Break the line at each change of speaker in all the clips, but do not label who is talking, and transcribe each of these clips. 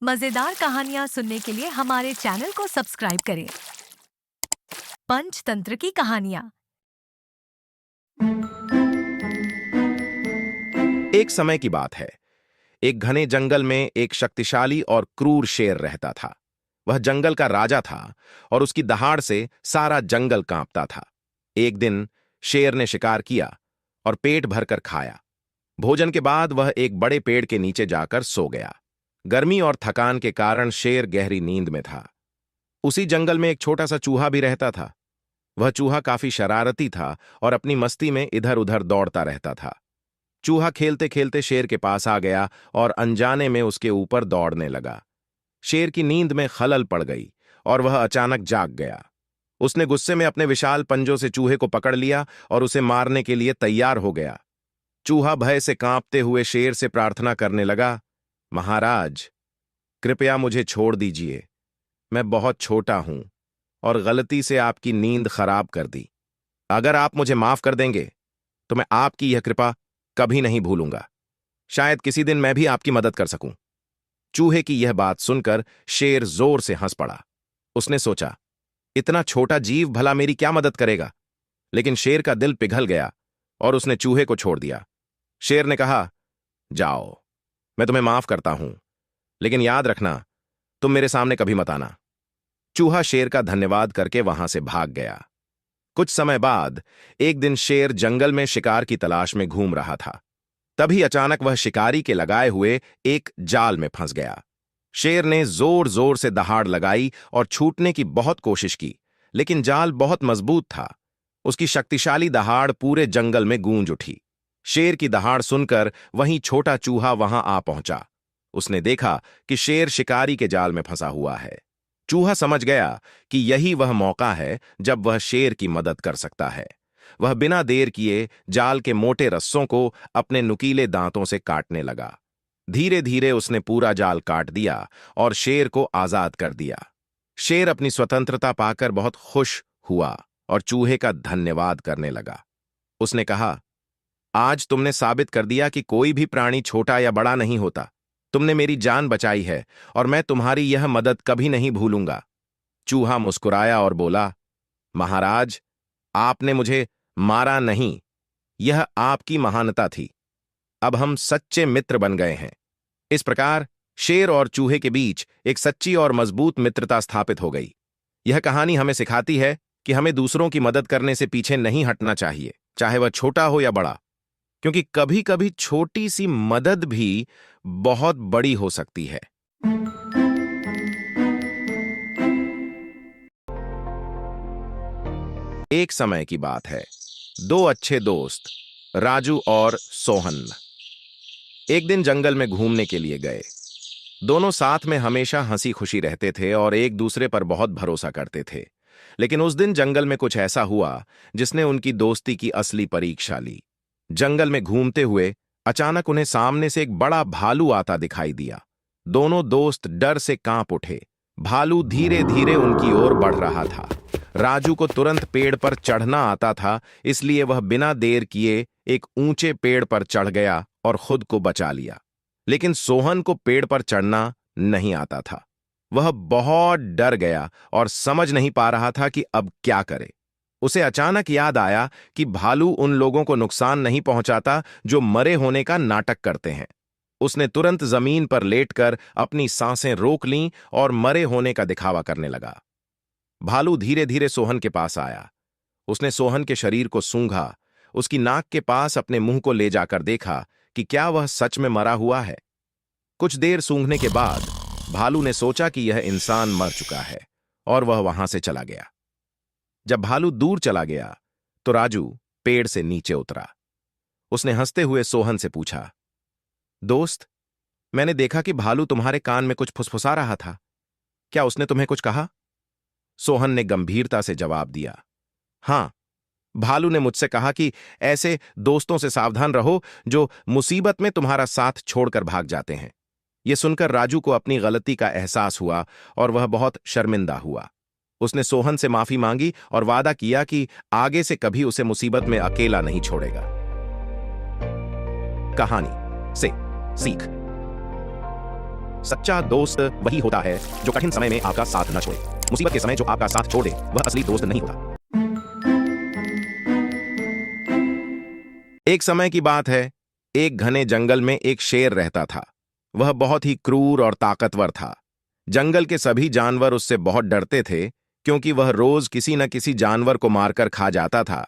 मजेदार कहानियाँ सुनने के लिए हमारे चैनल को सब्सक्राइब करें। पंचतंत्र की कहानियाँ।
एक समय की बात है। एक घने जंगल में एक शक्तिशाली और क्रूर शेर रहता था। वह जंगल का राजा था और उसकी दहाड़ से सारा जंगल कांपता था। एक दिन शेर ने शिकार किया और पेट भरकर खाया। भोजन के बाद वह एक बड़े पेड़ के नीचे जाकर सो गया। गर्मी और थकान के कारण शेर गहरी नींद में था। उसी जंगल में एक छोटा सा चूहा भी रहता था। वह चूहा काफी शरारती था और अपनी मस्ती में इधर उधर दौड़ता रहता था। चूहा खेलते खेलते शेर के पास आ गया और अनजाने में उसके ऊपर दौड़ने लगा। शेर की नींद में खलल पड़ गई और वह अचानक जाग गया। उसने गुस्से में अपने विशाल पंजों से चूहे को पकड़ लिया और उसे मारने के लिए तैयार हो गया। चूहा भय से कांपते हुए शेर से प्रार्थना करने लगा, महाराज, कृपया मुझे छोड़ दीजिए। मैं बहुत छोटा हूं और गलती से आपकी नींद खराब कर दी। अगर आप मुझे माफ कर देंगे तो मैं आपकी यह कृपा कभी नहीं भूलूंगा। शायद किसी दिन मैं भी आपकी मदद कर सकूं। चूहे की यह बात सुनकर शेर जोर से हंस पड़ा। उसने सोचा, इतना छोटा जीव भला मेरी क्या मदद करेगा। लेकिन शेर का दिल पिघल गया और उसने चूहे को छोड़ दिया। शेर ने कहा, जाओ, मैं तुम्हें माफ करता हूं, लेकिन याद रखना, तुम मेरे सामने कभी मत आना। चूहा शेर का धन्यवाद करके वहां से भाग गया। कुछ समय बाद एक दिन शेर जंगल में शिकार की तलाश में घूम रहा था। तभी अचानक वह शिकारी के लगाए हुए एक जाल में फंस गया। शेर ने जोर जोर से दहाड़ लगाई और छूटने की बहुत कोशिश की, लेकिन जाल बहुत मजबूत था। उसकी शक्तिशाली दहाड़ पूरे जंगल में गूंज उठी। शेर की दहाड़ सुनकर वहीं छोटा चूहा वहां आ पहुंचा। उसने देखा कि शेर शिकारी के जाल में फंसा हुआ है। चूहा समझ गया कि यही वह मौका है जब वह शेर की मदद कर सकता है। वह बिना देर किए जाल के मोटे रस्सों को अपने नुकीले दांतों से काटने लगा। धीरे धीरे उसने पूरा जाल काट दिया और शेर को आजाद कर दिया। शेर अपनी स्वतंत्रता पाकर बहुत खुश हुआ और चूहे का धन्यवाद करने लगा। उसने कहा, आज तुमने साबित कर दिया कि कोई भी प्राणी छोटा या बड़ा नहीं होता। तुमने मेरी जान बचाई है और मैं तुम्हारी यह मदद कभी नहीं भूलूंगा। चूहा मुस्कुराया और बोला, महाराज, आपने मुझे मारा नहीं, यह आपकी महानता थी। अब हम सच्चे मित्र बन गए हैं। इस प्रकार शेर और चूहे के बीच एक सच्ची और मजबूत मित्रता स्थापित हो गई। यह कहानी हमें सिखाती है कि हमें दूसरों की मदद करने से पीछे नहीं हटना चाहिए, चाहे वह छोटा हो या बड़ा, क्योंकि कभी कभी छोटी सी मदद भी बहुत बड़ी हो सकती है। एक समय की बात है। दो अच्छे दोस्त, राजू और सोहन, एक दिन जंगल में घूमने के लिए गए। दोनों साथ में हमेशा हंसी खुशी रहते थे और एक दूसरे पर बहुत भरोसा करते थे। लेकिन उस दिन जंगल में कुछ ऐसा हुआ जिसने उनकी दोस्ती की असली परीक्षा ली। जंगल में घूमते हुए अचानक उन्हें सामने से एक बड़ा भालू आता दिखाई दिया। दोनों दोस्त डर से कांप उठे। भालू धीरे धीरे उनकी ओर बढ़ रहा था। राजू को तुरंत पेड़ पर चढ़ना आता था, इसलिए वह बिना देर किए एक ऊंचे पेड़ पर चढ़ गया और खुद को बचा लिया। लेकिन सोहन को पेड़ पर चढ़ना नहीं आता था। वह बहुत डर गया और समझ नहीं पा रहा था कि अब क्या करे। उसे अचानक याद आया कि भालू उन लोगों को नुकसान नहीं पहुंचाता जो मरे होने का नाटक करते हैं। उसने तुरंत जमीन पर लेटकर अपनी सांसें रोक लीं और मरे होने का दिखावा करने लगा। भालू धीरे धीरे सोहन के पास आया। उसने सोहन के शरीर को सूंघा, उसकी नाक के पास अपने मुंह को ले जाकर देखा कि क्या वह सच में मरा हुआ है। कुछ देर सूंघने के बाद भालू ने सोचा कि यह इंसान मर चुका है और वह वहां से चला गया। जब भालू दूर चला गया तो राजू पेड़ से नीचे उतरा। उसने हंसते हुए सोहन से पूछा, दोस्त, मैंने देखा कि भालू तुम्हारे कान में कुछ फुसफुसा रहा था। क्या उसने तुम्हें कुछ कहा? सोहन ने गंभीरता से जवाब दिया, हां, भालू ने मुझसे कहा कि ऐसे दोस्तों से सावधान रहो जो मुसीबत में तुम्हारा साथ छोड़कर भाग जाते हैं। यह सुनकर राजू को अपनी गलती का एहसास हुआ और वह बहुत शर्मिंदा हुआ। उसने सोहन से माफी मांगी और वादा किया कि आगे से कभी उसे मुसीबत में अकेला नहीं छोड़ेगा। कहानी से सीख। सच्चा दोस्त वही होता है जो कठिन समय में आपका साथ न छोड़े। मुसीबत के समय जो आपका साथ छोड़ दे वह असली दोस्त नहीं होता। एक समय की बात है, एक घने जंगल में एक शेर रहता था। वह बहुत ही क्रूर और ताकतवर था। जंगल के सभी जानवर उससे बहुत डरते थे, क्योंकि वह रोज किसी न किसी जानवर को मारकर खा जाता था।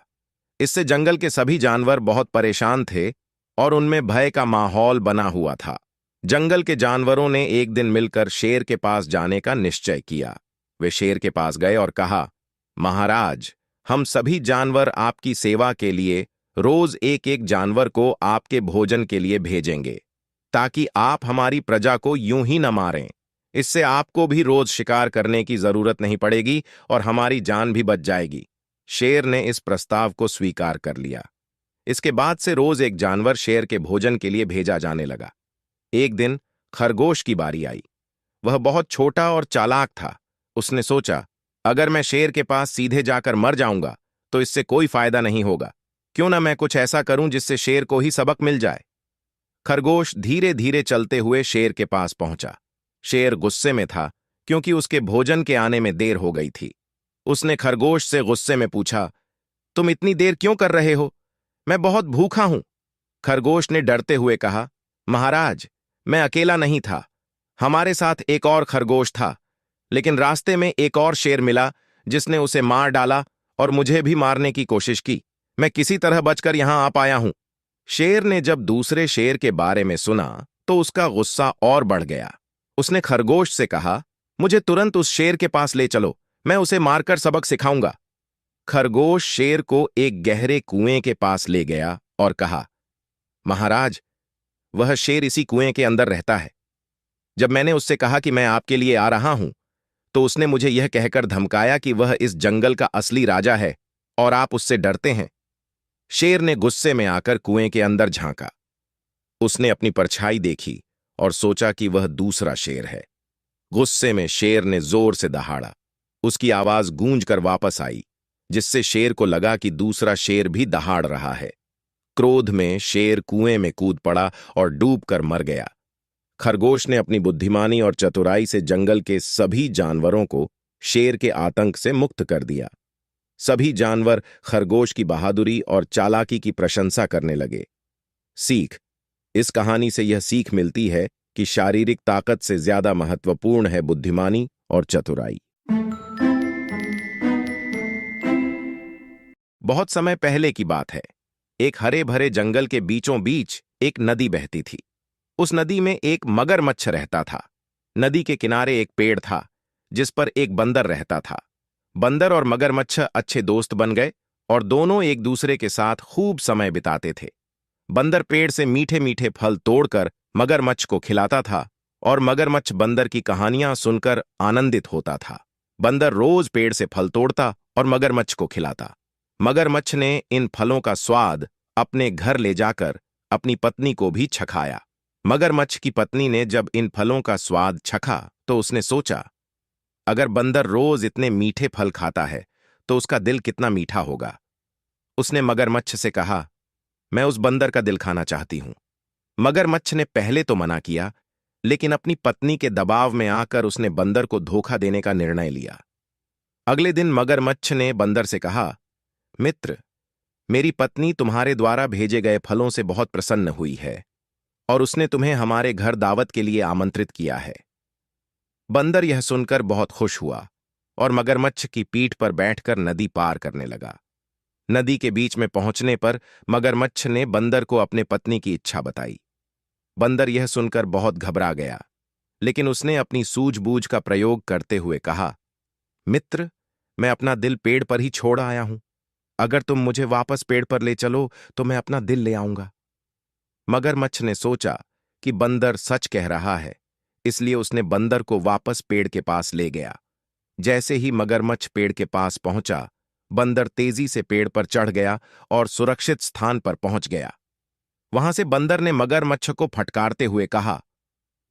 इससे जंगल के सभी जानवर बहुत परेशान थे और उनमें भय का माहौल बना हुआ था। जंगल के जानवरों ने एक दिन मिलकर शेर के पास जाने का निश्चय किया। वे शेर के पास गए और कहा, महाराज, हम सभी जानवर आपकी सेवा के लिए रोज एक एक जानवर को आपके भोजन के लिए भेजेंगे, ताकि आप हमारी प्रजा को यूं ही न मारें। इससे आपको भी रोज शिकार करने की जरूरत नहीं पड़ेगी और हमारी जान भी बच जाएगी। शेर ने इस प्रस्ताव को स्वीकार कर लिया। इसके बाद से रोज एक जानवर शेर के भोजन के लिए भेजा जाने लगा। एक दिन खरगोश की बारी आई। वह बहुत छोटा और चालाक था। उसने सोचा, अगर मैं शेर के पास सीधे जाकर मर जाऊंगा तो इससे कोई फायदा नहीं होगा। क्यों ना मैं कुछ ऐसा करूं जिससे शेर को ही सबक मिल जाए। खरगोश धीरे धीरे चलते हुए शेर के पास पहुंचा। शेर गुस्से में था, क्योंकि उसके भोजन के आने में देर हो गई थी। उसने खरगोश से गुस्से में पूछा, तुम इतनी देर क्यों कर रहे हो? मैं बहुत भूखा हूं। खरगोश ने डरते हुए कहा, महाराज, मैं अकेला नहीं था। हमारे साथ एक और खरगोश था, लेकिन रास्ते में एक और शेर मिला जिसने उसे मार डाला और मुझे भी मारने की कोशिश की। मैं किसी तरह बचकर यहां आ पाया हूं। शेर ने जब दूसरे शेर के बारे में सुना तो उसका गुस्सा और बढ़ गया। उसने खरगोश से कहा, मुझे तुरंत उस शेर के पास ले चलो, मैं उसे मारकर सबक सिखाऊंगा। खरगोश शेर को एक गहरे कुएं के पास ले गया और कहा, महाराज, वह शेर इसी कुएं के अंदर रहता है। जब मैंने उससे कहा कि मैं आपके लिए आ रहा हूं, तो उसने मुझे यह कहकर धमकाया कि वह इस जंगल का असली राजा है और आप उससे डरते हैं। शेर ने गुस्से में आकर कुएं के अंदर झांका। उसने अपनी परछाई देखी और सोचा कि वह दूसरा शेर है। गुस्से में शेर ने जोर से दहाड़ा। उसकी आवाज गूंज कर वापस आई, जिससे शेर को लगा कि दूसरा शेर भी दहाड़ रहा है। क्रोध में शेर कुएं में कूद पड़ा और डूबकर मर गया। खरगोश ने अपनी बुद्धिमानी और चतुराई से जंगल के सभी जानवरों को शेर के आतंक से मुक्त कर दिया। सभी जानवर खरगोश की बहादुरी और चालाकी की प्रशंसा करने लगे। सीख: इस कहानी से यह सीख मिलती है कि शारीरिक ताकत से ज्यादा महत्वपूर्ण है बुद्धिमानी और चतुराई। बहुत समय पहले की बात है। एक हरे भरे जंगल के बीचों बीच एक नदी बहती थी। उस नदी में एक मगरमच्छ रहता था। नदी के किनारे एक पेड़ था, जिस पर एक बंदर रहता था। बंदर और मगरमच्छ अच्छे दोस्त बन गए और दोनों एक दूसरे के साथ खूब समय बिताते थे। बंदर पेड़ से मीठे मीठे फल तोड़कर मगरमच्छ को खिलाता था और मगरमच्छ बंदर की कहानियां सुनकर आनंदित होता था। बंदर रोज पेड़ से फल तोड़ता और मगरमच्छ को खिलाता। मगरमच्छ ने इन फलों का स्वाद अपने घर ले जाकर अपनी पत्नी को भी चखाया। मगरमच्छ की पत्नी ने जब इन फलों का स्वाद चखा तो उसने सोचा, अगर बंदर रोज इतने मीठे फल खाता है तो उसका दिल कितना मीठा होगा। उसने मगरमच्छ से कहा, मैं उस बंदर का दिल खाना चाहती हूं। मगरमच्छ ने पहले तो मना किया, लेकिन अपनी पत्नी के दबाव में आकर उसने बंदर को धोखा देने का निर्णय लिया। अगले दिन मगरमच्छ ने बंदर से कहा, मित्र, मेरी पत्नी तुम्हारे द्वारा भेजे गए फलों से बहुत प्रसन्न हुई है और उसने तुम्हें हमारे घर दावत के लिए आमंत्रित किया है। बंदर यह सुनकर बहुत खुश हुआ और मगरमच्छ की पीठ पर बैठकर नदी पार करने लगा। नदी के बीच में पहुंचने पर मगरमच्छ ने बंदर को अपने पत्नी की इच्छा बताई। बंदर यह सुनकर बहुत घबरा गया, लेकिन उसने अपनी सूझबूझ का प्रयोग करते हुए कहा, मित्र, मैं अपना दिल पेड़ पर ही छोड़ आया हूं। अगर तुम मुझे वापस पेड़ पर ले चलो तो मैं अपना दिल ले आऊंगा। मगरमच्छ ने सोचा कि बंदर सच कह रहा है, इसलिए उसने बंदर को वापस पेड़ के पास ले गया। जैसे ही मगरमच्छ पेड़ के पास पहुंचा, बंदर तेजी से पेड़ पर चढ़ गया और सुरक्षित स्थान पर पहुंच गया। वहां से बंदर ने मगरमच्छ को फटकारते हुए कहा,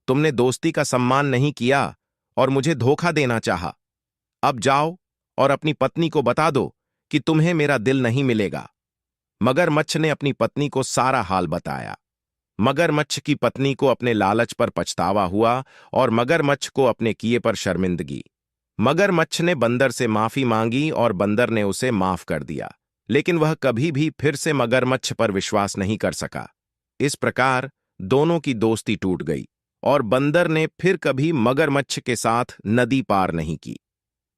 तुमने दोस्ती का सम्मान नहीं किया और मुझे धोखा देना चाहा। अब जाओ और अपनी पत्नी को बता दो कि तुम्हें मेरा दिल नहीं मिलेगा। मगरमच्छ ने अपनी पत्नी को सारा हाल बताया। मगरमच्छ की पत्नी को अपने लालच पर पछतावा हुआ और मगरमच्छ को अपने किए पर शर्मिंदगी। मगरमच्छ ने बंदर से माफी मांगी और बंदर ने उसे माफ कर दिया, लेकिन वह कभी भी फिर से मगरमच्छ पर विश्वास नहीं कर सका। इस प्रकार दोनों की दोस्ती टूट गई और बंदर ने फिर कभी मगरमच्छ के साथ नदी पार नहीं की।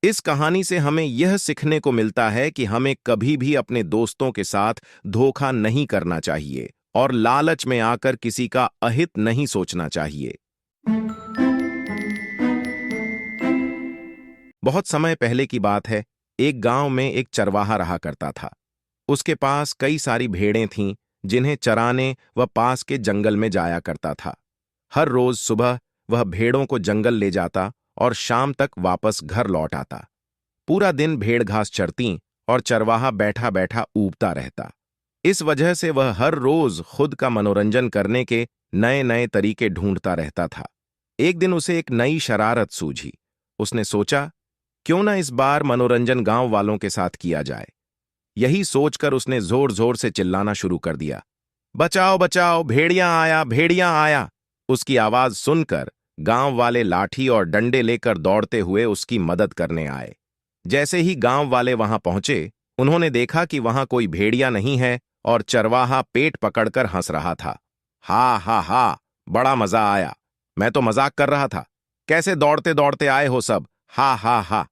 इस कहानी से हमें यह सीखने को मिलता है कि हमें कभी भी अपने दोस्तों के साथ धोखा नहीं करना चाहिए और लालच में आकर किसी का अहित नहीं सोचना चाहिए। बहुत समय पहले की बात है। एक गांव में एक चरवाहा रहा करता था। उसके पास कई सारी भेड़ें थीं, जिन्हें चराने वह पास के जंगल में जाया करता था। हर रोज सुबह वह भेड़ों को जंगल ले जाता और शाम तक वापस घर लौट आता। पूरा दिन भेड़ घास चरतीं और चरवाहा बैठा बैठा ऊबता रहता। इस वजह से वह हर रोज खुद का मनोरंजन करने के नए नए तरीके ढूंढता रहता था। एक दिन उसे एक नई शरारत सूझी। उसने सोचा, क्यों ना इस बार मनोरंजन गांव वालों के साथ किया जाए। यही सोचकर उसने जोर जोर से चिल्लाना शुरू कर दिया, बचाओ बचाओ, भेड़िया आया, भेड़िया आया। उसकी आवाज सुनकर गांव वाले लाठी और डंडे लेकर दौड़ते हुए उसकी मदद करने आए। जैसे ही गांव वाले वहां पहुंचे, उन्होंने देखा कि वहां कोई भेड़िया नहीं है और चरवाहा पेट पकड़कर हंस रहा था। हा हा हा, बड़ा मजा आया। मैं तो मजाक कर रहा था। कैसे दौड़ते दौड़ते आए हो सब, हा हा हा।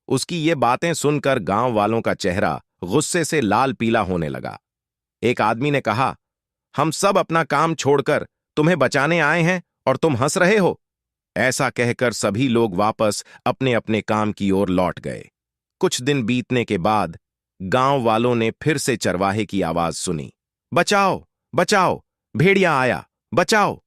उसकी ये बातें सुनकर गांव वालों का चेहरा गुस्से से लाल पीला होने लगा। एक आदमी ने कहा, हम सब अपना काम छोड़कर तुम्हें बचाने आए हैं और तुम हंस रहे हो। ऐसा कहकर सभी लोग वापस अपने अपने काम की ओर लौट गए। कुछ दिन बीतने के बाद गांव वालों ने फिर से चरवाहे की आवाज सुनी, बचाओ बचाओ, भेड़िया आया, बचाओ।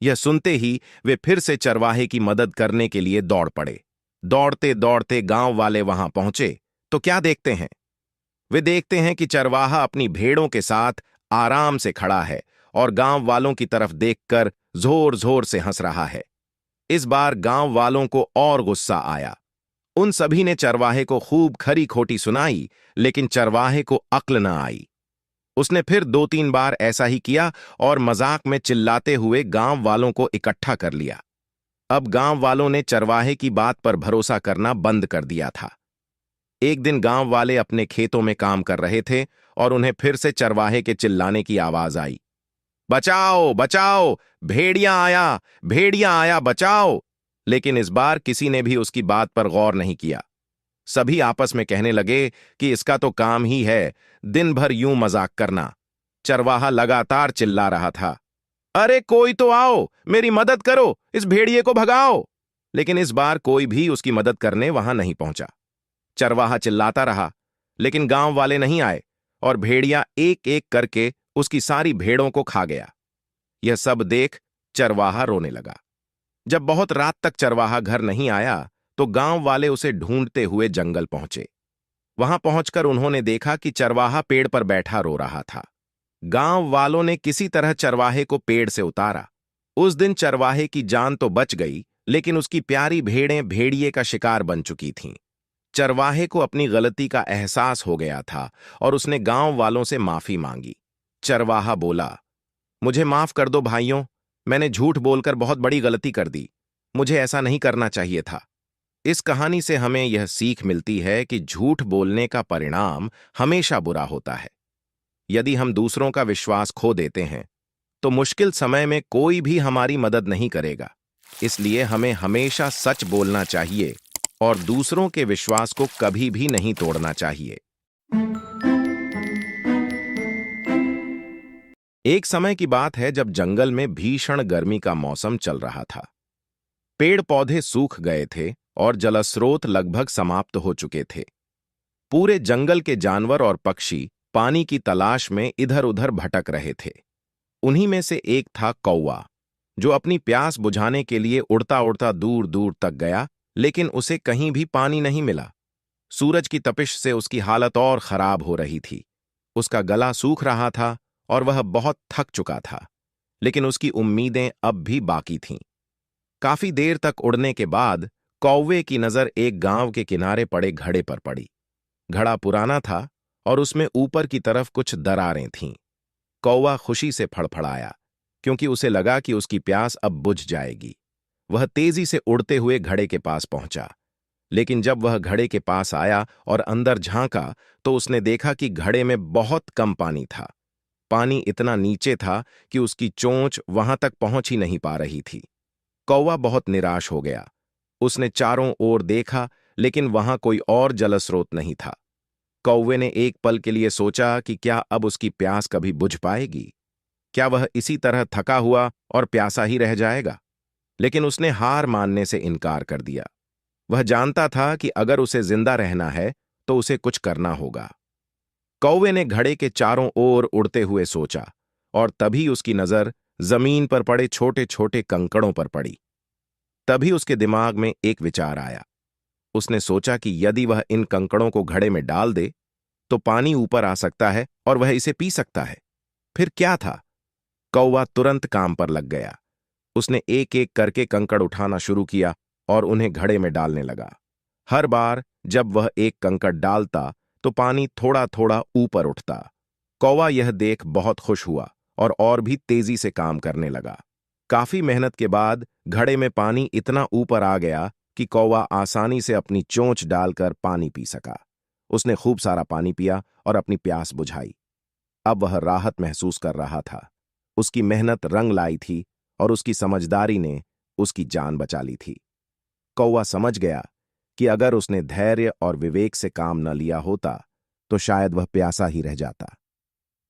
यह सुनते ही वे फिर से चरवाहे की मदद करने के लिए दौड़ पड़े। दौड़ते दौड़ते गांव वाले वहां पहुंचे तो क्या देखते हैं? वे देखते हैं कि चरवाहा अपनी भेड़ों के साथ आराम से खड़ा है और गांव वालों की तरफ देखकर जोर जोर से हंस रहा है। इस बार गांव वालों को और गुस्सा आया। उन सभी ने चरवाहे को खूब खरी खोटी सुनाई, लेकिन चरवाहे को अक्ल न आई। उसने फिर 2-3 बार ऐसा ही किया और मजाक में चिल्लाते हुए गांव वालों को इकट्ठा कर लिया। अब गांव वालों ने चरवाहे की बात पर भरोसा करना बंद कर दिया था। एक दिन गांव वाले अपने खेतों में काम कर रहे थे और उन्हें फिर से चरवाहे के चिल्लाने की आवाज आई, बचाओ बचाओ, भेड़िया आया, बचाओ। लेकिन इस बार किसी ने भी उसकी बात पर गौर नहीं किया। सभी आपस में कहने लगे कि इसका तो काम ही है दिन भर यूं मजाक करना। चरवाहा लगातार चिल्ला रहा था, अरे कोई तो आओ, मेरी मदद करो, इस भेड़िए को भगाओ। लेकिन इस बार कोई भी उसकी मदद करने वहां नहीं पहुंचा। चरवाहा चिल्लाता रहा, लेकिन गांव वाले नहीं आए और भेड़िया एक एक करके उसकी सारी भेड़ों को खा गया। यह सब देख चरवाहा रोने लगा। जब बहुत रात तक चरवाहा घर नहीं आया तो गांव वाले उसे ढूंढते हुए जंगल पहुंचे। वहां पहुंचकर उन्होंने देखा कि चरवाहा पेड़ पर बैठा रो रहा था। गांव वालों ने किसी तरह चरवाहे को पेड़ से उतारा। उस दिन चरवाहे की जान तो बच गई, लेकिन उसकी प्यारी भेड़ें भेड़िए का शिकार बन चुकी थीं। चरवाहे को अपनी गलती का एहसास हो गया था और उसने गांव वालों से माफी मांगी। चरवाहा बोला, मुझे माफ कर दो भाइयों, मैंने झूठ बोलकर बहुत बड़ी गलती कर दी। मुझे ऐसा नहीं करना चाहिए था। इस कहानी से हमें यह सीख मिलती है कि झूठ बोलने का परिणाम हमेशा बुरा होता है। यदि हम दूसरों का विश्वास खो देते हैं तो मुश्किल समय में कोई भी हमारी मदद नहीं करेगा। इसलिए हमें हमेशा सच बोलना चाहिए और दूसरों के विश्वास को कभी भी नहीं तोड़ना चाहिए। एक समय की बात है जब जंगल में भीषण गर्मी का मौसम चल रहा था। पेड़ पौधे सूख गए थे और जलस्रोत लगभग समाप्त हो चुके थे। पूरे जंगल के जानवर और पक्षी पानी की तलाश में इधर उधर भटक रहे थे। उन्हीं में से एक था कौवा, जो अपनी प्यास बुझाने के लिए उड़ता उड़ता दूर दूर तक गया, लेकिन उसे कहीं भी पानी नहीं मिला। सूरज की तपिश से उसकी हालत और खराब हो रही थी। उसका गला सूख रहा था और वह बहुत थक चुका था, लेकिन उसकी उम्मीदें अब भी बाकी थीं। काफी देर तक उड़ने के बाद कौवे की नजर एक गांव के किनारे पड़े घड़े पर पड़ी। घड़ा पुराना था और उसमें ऊपर की तरफ कुछ दरारें थीं। कौवा खुशी से फड़फड़ाया, क्योंकि उसे लगा कि उसकी प्यास अब बुझ जाएगी। वह तेजी से उड़ते हुए घड़े के पास पहुंचा, लेकिन जब वह घड़े के पास आया और अंदर झांका तो उसने देखा कि घड़े में बहुत कम पानी था। पानी इतना नीचे था कि उसकी चोंच वहां तक पहुंच ही नहीं पा रही थी। कौवा बहुत निराश हो गया। उसने चारों ओर देखा, लेकिन वहां कोई और जलस्रोत नहीं था। कौवे ने एक पल के लिए सोचा कि क्या अब उसकी प्यास कभी बुझ पाएगी? क्या वह इसी तरह थका हुआ और प्यासा ही रह जाएगा? लेकिन उसने हार मानने से इनकार कर दिया। वह जानता था कि अगर उसे जिंदा रहना है तो उसे कुछ करना होगा। कौवे ने घड़े के चारों ओर उड़ते हुए सोचा, और तभी उसकी नजर जमीन पर पड़े छोटे छोटे कंकड़ों पर पड़ी। तभी उसके दिमाग में एक विचार आया। उसने सोचा कि यदि वह इन कंकड़ों को घड़े में डाल दे तो पानी ऊपर आ सकता है और वह इसे पी सकता है। फिर क्या था? कौवा तुरंत काम पर लग गया। उसने एक एक करके कंकड़ उठाना शुरू किया और उन्हें घड़े में डालने लगा। हर बार जब वह एक कंकड़ डालता तो पानी थोड़ा थोड़ा ऊपर उठता। कौवा यह देख बहुत खुश हुआ और भी तेजी से काम करने लगा। काफी मेहनत के बाद घड़े में पानी इतना ऊपर आ गया कि कौवा आसानी से अपनी चोंच डालकर पानी पी सका। उसने खूब सारा पानी पिया और अपनी प्यास बुझाई। अब वह राहत महसूस कर रहा था। उसकी मेहनत रंग लाई थी और उसकी समझदारी ने उसकी जान बचा ली थी। कौवा समझ गया कि अगर उसने धैर्य और विवेक से काम न लिया होता तो शायद वह प्यासा ही रह जाता।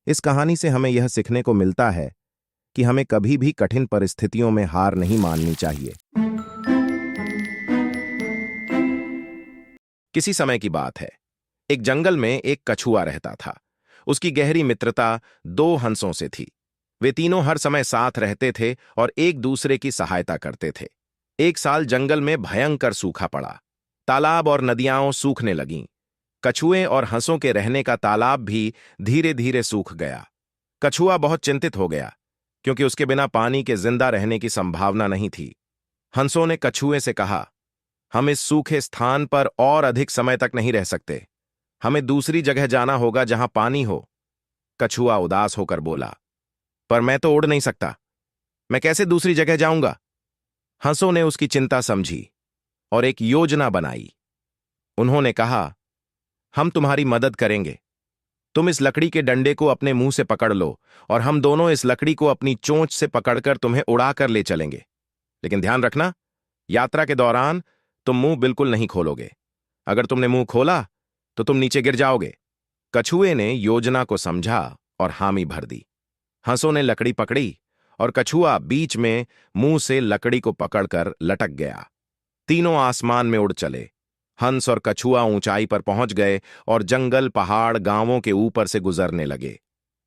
इस कहानी से हमें यह सीखने को मिलता है कि हमें कभी भी कठिन परिस्थितियों में हार नहीं माननी चाहिए। किसी समय की बात है। एक जंगल में एक कछुआ रहता था। उसकी गहरी मित्रता दो हंसों से थी। वे तीनों हर समय साथ रहते थे और एक दूसरे की सहायता करते थे। एक साल जंगल में भयंकर सूखा पड़ा। तालाब और नदियां सूखने लगीं। कछुए और हंसों के रहने का तालाब भी धीरे धीरे सूख गया। कछुआ बहुत चिंतित हो गया, क्योंकि उसके बिना पानी के जिंदा रहने की संभावना नहीं थी। हंसों ने कछुए से कहा, हम इस सूखे स्थान पर और अधिक समय तक नहीं रह सकते। हमें दूसरी जगह जाना होगा जहां पानी हो। कछुआ उदास होकर बोला, पर मैं तो उड़ नहीं सकता। मैं कैसे दूसरी जगह जाऊंगा? हंसों ने उसकी चिंता समझी और एक योजना बनाई। उन्होंने कहा, हम तुम्हारी मदद करेंगे। तुम इस लकड़ी के डंडे को अपने मुंह से पकड़ लो और हम दोनों इस लकड़ी को अपनी चोंच से पकड़कर तुम्हें उड़ाकर ले चलेंगे। लेकिन ध्यान रखना, यात्रा के दौरान तुम मुंह बिल्कुल नहीं खोलोगे। अगर तुमने मुंह खोला तो तुम नीचे गिर जाओगे। कछुए ने योजना को समझा और हामी भर दी। हंसों ने लकड़ी पकड़ी और कछुआ बीच में मुंह से लकड़ी को पकड़कर लटक गया। तीनों आसमान में उड़ चले। हंस और कछुआ ऊंचाई पर पहुंच गए और जंगल, पहाड़, गांवों के ऊपर से गुजरने लगे।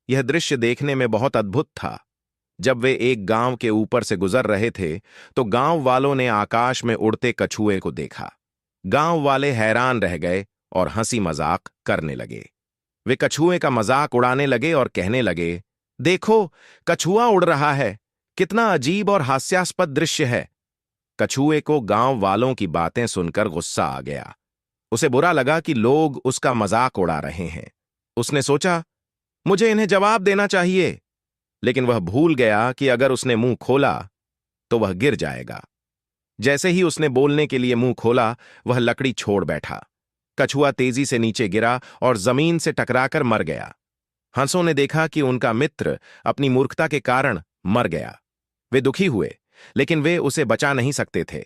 यह दृश्य देखने में बहुत अद्भुत था। जब वे एक गांव के ऊपर से गुजर रहे थे तो गांव वालों ने आकाश में उड़ते कछुए को देखा। गांव वाले हैरान रह गए और हंसी मजाक करने लगे। वे कछुए का मजाक उड़ाने लगे और कहने लगे, देखो, कछुआ उड़ रहा है। कितना अजीब और हास्यास्पद दृश्य है। कछुए को गांव वालों की बातें सुनकर गुस्सा आ गया। उसे बुरा लगा कि लोग उसका मजाक उड़ा रहे हैं। उसने सोचा, मुझे इन्हें जवाब देना चाहिए। लेकिन वह भूल गया कि अगर उसने मुंह खोला तो वह गिर जाएगा। जैसे ही उसने बोलने के लिए मुंह खोला, वह लकड़ी छोड़ बैठा। कछुआ तेजी से नीचे गिरा और जमीन से टकराकर मर गया। हंसों ने देखा कि उनका मित्र अपनी मूर्खता के कारण मर गया। वे दुखी हुए, लेकिन वे उसे बचा नहीं सकते थे।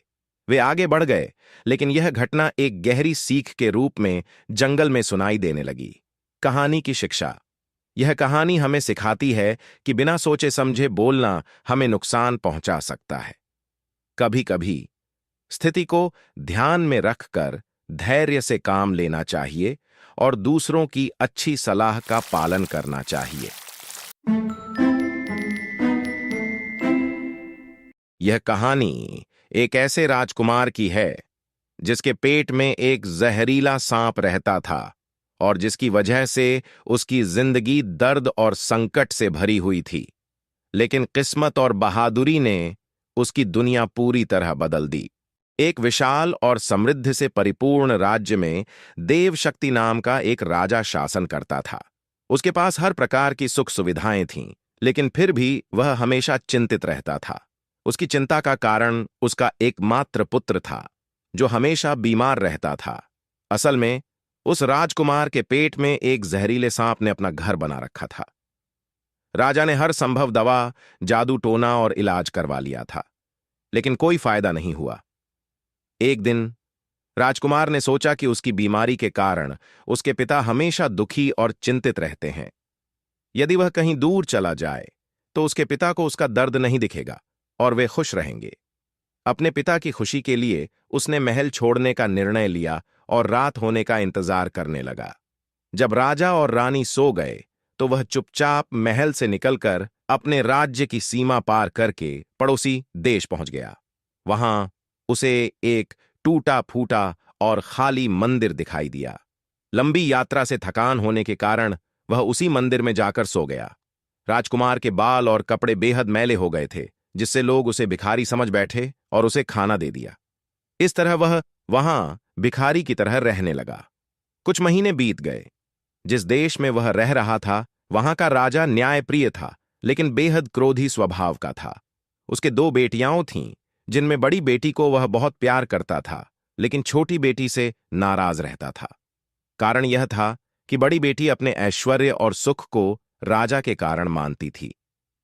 वे आगे बढ़ गए, लेकिन यह घटना एक गहरी सीख के रूप में जंगल में सुनाई देने लगी। कहानी की शिक्षा। यह कहानी हमें सिखाती है कि बिना सोचे समझे बोलना हमें नुकसान पहुंचा सकता है। कभी कभी स्थिति को ध्यान में रखकर धैर्य से काम लेना चाहिए और दूसरों की अच्छी सलाह का पालन करना चाहिए। यह कहानी एक ऐसे राजकुमार की है जिसके पेट में एक जहरीला सांप रहता था और जिसकी वजह से उसकी जिंदगी दर्द और संकट से भरी हुई थी। लेकिन किस्मत और बहादुरी ने उसकी दुनिया पूरी तरह बदल दी। एक विशाल और समृद्ध से परिपूर्ण राज्य में देवशक्ति नाम का एक राजा शासन करता था। उसके पास हर प्रकार की सुख सुविधाएं थीं, लेकिन फिर भी वह हमेशा चिंतित रहता था। उसकी चिंता का कारण उसका एकमात्र पुत्र था, जो हमेशा बीमार रहता था। असल में उस राजकुमार के पेट में एक जहरीले सांप ने अपना घर बना रखा था। राजा ने हर संभव दवा, जादू टोना और इलाज करवा लिया था, लेकिन कोई फायदा नहीं हुआ। एक दिन राजकुमार ने सोचा कि उसकी बीमारी के कारण उसके पिता हमेशा दुखी और चिंतित रहते हैं। यदि वह कहीं दूर चला जाए तो उसके पिता को उसका दर्द नहीं दिखेगा और वे खुश रहेंगे। अपने पिता की खुशी के लिए उसने महल छोड़ने का निर्णय लिया और रात होने का इंतजार करने लगा। जब राजा और रानी सो गए तो वह चुपचाप महल से निकलकर अपने राज्य की सीमा पार करके पड़ोसी देश पहुंच गया। वहां उसे एक टूटा फूटा और खाली मंदिर दिखाई दिया। लंबी यात्रा से थकान होने के कारण वह उसी मंदिर में जाकर सो गया। राजकुमार के बाल और कपड़े बेहद मैले हो गए थे, जिससे लोग उसे भिखारी समझ बैठे और उसे खाना दे दिया। इस तरह वह वहां भिखारी की तरह रहने लगा। कुछ महीने बीत गए। जिस देश में वह रह रहा था वहां का राजा न्यायप्रिय था, लेकिन बेहद क्रोधी स्वभाव का था। उसके 2 बेटियां थीं, जिनमें बड़ी बेटी को वह बहुत प्यार करता था, लेकिन छोटी बेटी से नाराज रहता था। कारण यह था कि बड़ी बेटी अपने ऐश्वर्य और सुख को राजा के कारण मानती थी,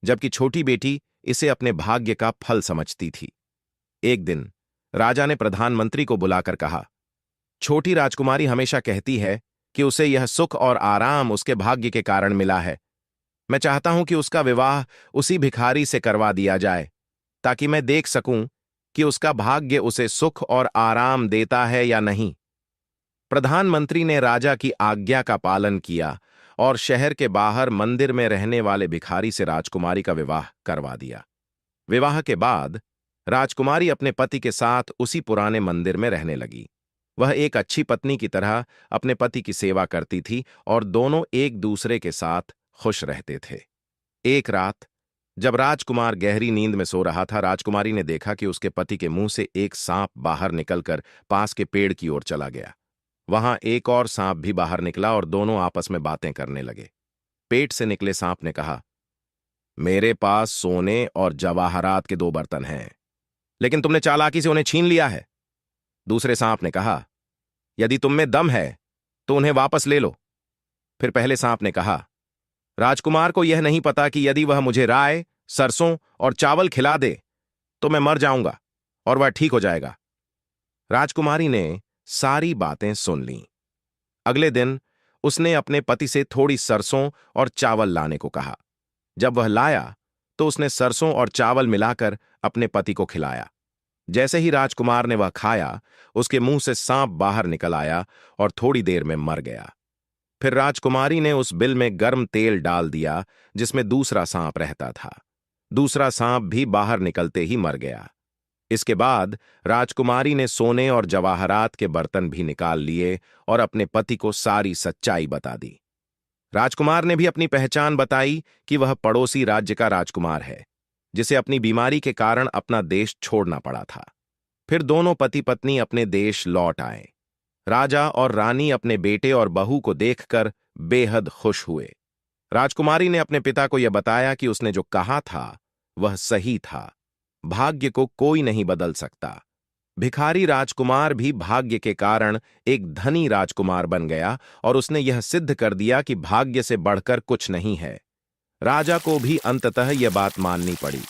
जबकि छोटी बेटी इसे अपने भाग्य का फल समझती थी। एक दिन राजा ने प्रधानमंत्री को बुलाकर कहा, छोटी राजकुमारी हमेशा कहती है कि उसे यह सुख और आराम उसके भाग्य के कारण मिला है। मैं चाहता हूं कि उसका विवाह उसी भिखारी से करवा दिया जाए, ताकि मैं देख सकूं कि उसका भाग्य उसे सुख और आराम देता है या नहीं। प्रधानमंत्री ने राजा की आज्ञा का पालन किया और शहर के बाहर मंदिर में रहने वाले भिखारी से राजकुमारी का विवाह करवा दिया। विवाह के बाद राजकुमारी अपने पति के साथ उसी पुराने मंदिर में रहने लगी। वह एक अच्छी पत्नी की तरह अपने पति की सेवा करती थी और दोनों एक दूसरे के साथ खुश रहते थे। एक रात जब राजकुमार गहरी नींद में सो रहा था, राजकुमारी ने देखा कि उसके पति के मुंह से एक सांप बाहर निकलकर पास के पेड़ की ओर चला गया। वहां एक और सांप भी बाहर निकला और दोनों आपस में बातें करने लगे। पेट से निकले सांप ने कहा, मेरे पास सोने और जवाहरात के 2 बर्तन हैं, लेकिन तुमने चालाकी से उन्हें छीन लिया है। दूसरे सांप ने कहा, यदि तुम में दम है तो उन्हें वापस ले लो। फिर पहले सांप ने कहा, राजकुमार को यह नहीं पता कि यदि वह मुझे राय, सरसों और चावल खिला दे तो मैं मर जाऊंगा और वह ठीक हो जाएगा। राजकुमारी ने सारी बातें सुन लीं। अगले दिन उसने अपने पति से थोड़ी सरसों और चावल लाने को कहा। जब वह लाया तो उसने सरसों और चावल मिलाकर अपने पति को खिलाया। जैसे ही राजकुमार ने वह खाया, उसके मुंह से सांप बाहर निकल आया और थोड़ी देर में मर गया। फिर राजकुमारी ने उस बिल में गर्म तेल डाल दिया जिसमें दूसरा सांप रहता था। दूसरा सांप भी बाहर निकलते ही मर गया। इसके बाद राजकुमारी ने सोने और जवाहरात के बर्तन भी निकाल लिए और अपने पति को सारी सच्चाई बता दी। राजकुमार ने भी अपनी पहचान बताई कि वह पड़ोसी राज्य का राजकुमार है, जिसे अपनी बीमारी के कारण अपना देश छोड़ना पड़ा था। फिर दोनों पति पत्नी अपने देश लौट आए। राजा और रानी अपने बेटे और बहू को देखकर बेहद खुश हुए। राजकुमारी ने अपने पिता को यह बताया कि उसने जो कहा था वह सही था। भाग्य को कोई नहीं बदल सकता। भिखारी राजकुमार भी भाग्य के कारण एक धनी राजकुमार बन गया और उसने यह सिद्ध कर दिया कि भाग्य से बढ़कर कुछ नहीं है। राजा को भी अंततः यह बात माननी पड़ी।